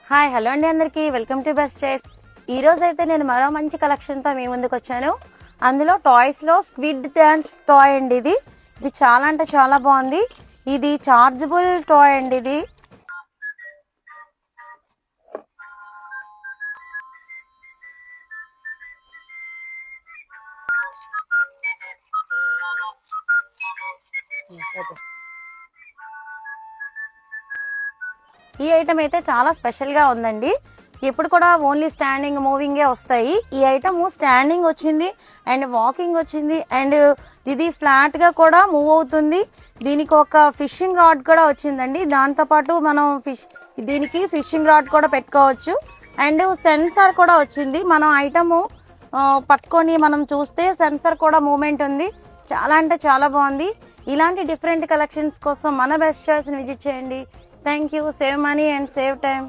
Hi hello అండి, అందరికీ welcome to best choice. ఈ రోజు అయితే నేను మరో మంచి కలెక్షన్తో మీ ముందుకు వచ్చాను. అందులో టాయ్స్లో స్క్విడ్ డాన్స్ టాయ్ అండి. ఇది చాలా అంటే చాలా బాగుంది. ఇది చార్జబుల్ టాయ్ అండి. ఇది ఈ ఐటమ్ అయితే చాలా స్పెషల్గా ఉందండి. ఇప్పుడు కూడా ఓన్లీ స్టాండింగ్ మూవింగే వస్తాయి. ఈ ఐటమ్ స్టాండింగ్ వచ్చింది అండ్ వాకింగ్ వచ్చింది అండ్ ఇది ఫ్లాట్గా కూడా మూవ్ అవుతుంది. దీనికి ఒక ఫిషింగ్ రాడ్ కూడా వచ్చిందండి. దాంతోపాటు మనం దీనికి ఫిషింగ్ రాడ్ కూడా పెట్టుకోవచ్చు అండ్ సెన్సార్ కూడా వచ్చింది. మనం ఐటమ్ పట్టుకొని మనం చూస్తే సెన్సార్ కూడా మూమెంట్ ఉంది. చాలా అంటే చాలా బాగుంది. ఇలాంటి డిఫరెంట్ కలెక్షన్స్ కోసం మన బెస్ట్ చాయిస్ని విజిట్ చేయండి. Thank you. Save money and save time.